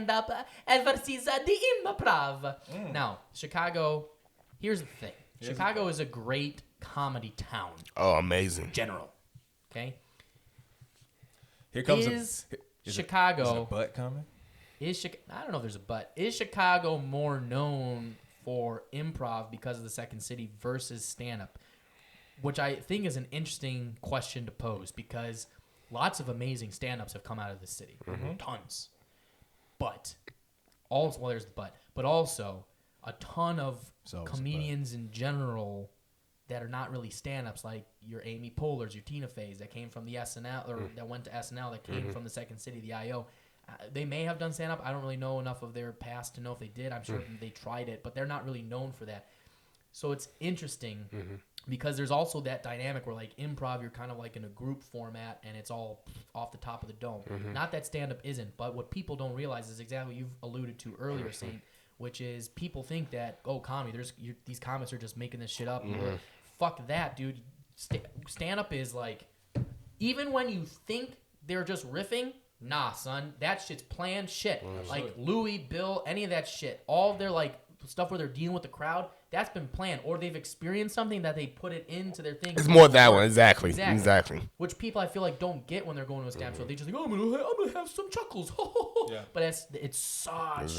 stand-up versus the improv. Now, Chicago, here's the thing. Chicago is a great comedy town. Oh, amazing. General. Okay? Here comes Chicago. Is a butt coming? I don't know if there's a but. Is Chicago more known for improv because of the Second City versus stand-up? Which I think is an interesting question to pose because lots of amazing stand-ups have come out of this city. Tons. But, also, well, there's the but also a ton of comedians in general that are not really stand-ups, like your Amy Poehler's, your Tina Fey's, that came from the SNL, or that went to SNL, that came from the Second City, the I.O. They may have done stand-up. I don't really know enough of their past to know if they did. I'm sure they tried it, but they're not really known for that. So it's interesting because there's also that dynamic where, like, improv, you're kind of like in a group format, and it's all off the top of the dome. Not that stand-up isn't, but what people don't realize is exactly what you've alluded to earlier, Saint, which is people think that, comedy, these comics are just making this shit up. Fuck that, dude. Stand-up is like, even when you think they're just riffing, nah, son, that shit's planned shit. Like Louis, Bill, any of that shit. All of their, like, stuff where they're dealing with the crowd, that's been planned. Or they've experienced something that they put it into their thing. It's more that one, exactly. Which people, I feel like, don't get when they're going to a stand-up show. They just like, I'm gonna have some chuckles. But it's such...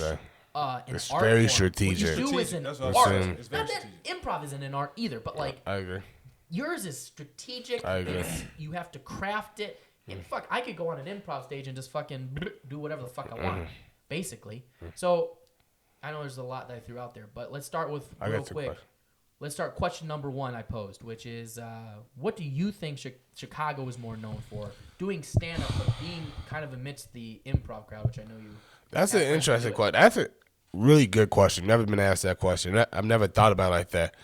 It's very strategic. What you do is an art. Not that improv isn't an art either, but like I agree. Yours is strategic. I agree. You have to craft it. And fuck, I could go on an improv stage and just fucking do whatever the fuck I want, basically. So I know there's a lot that I threw out there, but let's start with real quick. Let's start question number 1 I posed, which is, what do you think Chicago is more known for? Doing stand-up, but being kind of amidst the improv crowd, which I know you... That's an interesting question. That's a really good question. Never been asked that question. I've never thought about it like that.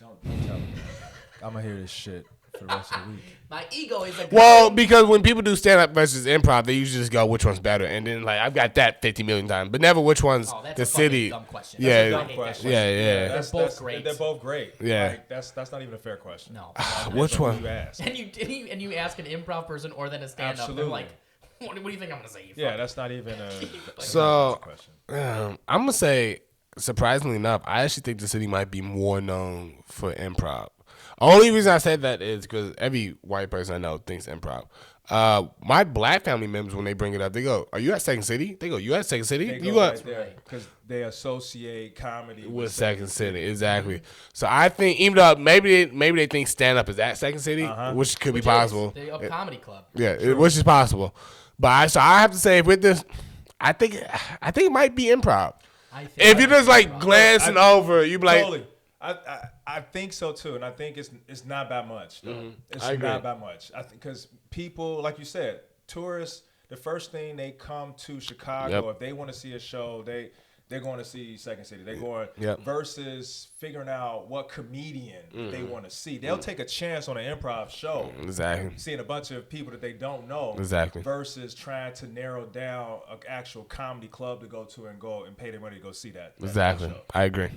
Don't tell me. I'm going to hear this shit for the rest of the week. My ego is because when people do stand-up versus improv, they usually just go, which one's better? And then, like, I've got that 50 million times. But never which one's that's the a city. Dumb question. Yeah. That's a dumb question. Yeah. They're both great. They're both great. Yeah. Like, that's not even a fair question. No. Which one? You ask. And you ask an improv person or then a stand-up. They're like, what do you think I'm going to say? Yeah, that's not even a question. I'm going to say, surprisingly enough, I actually think the city might be more known for improv. Only reason I said that is because every white person I know thinks improv. My black family members, when they bring it up, they go, "Are you at Second City?" They go, "You at Second City?" You right there because they associate comedy with Second City. Exactly. So I think even though maybe they think stand up is at Second City, which could be possible. The comedy club. Yeah, which is possible. But I have to say with this, I think it might be improv. If you're just like glancing over, you be like. Totally. I think so too, and I think it's not that much. It's I agree. not that much. I think because people, like you said, tourists, the first thing they come to Chicago, if they want to see a show, they're going to see Second City. They're going versus figuring out what comedian they want to see. They'll take a chance on an improv show. Exactly. Seeing a bunch of people that they don't know. Exactly. Versus trying to narrow down an actual comedy club to go to and pay their money to go see that. Exactly. Show. I agree.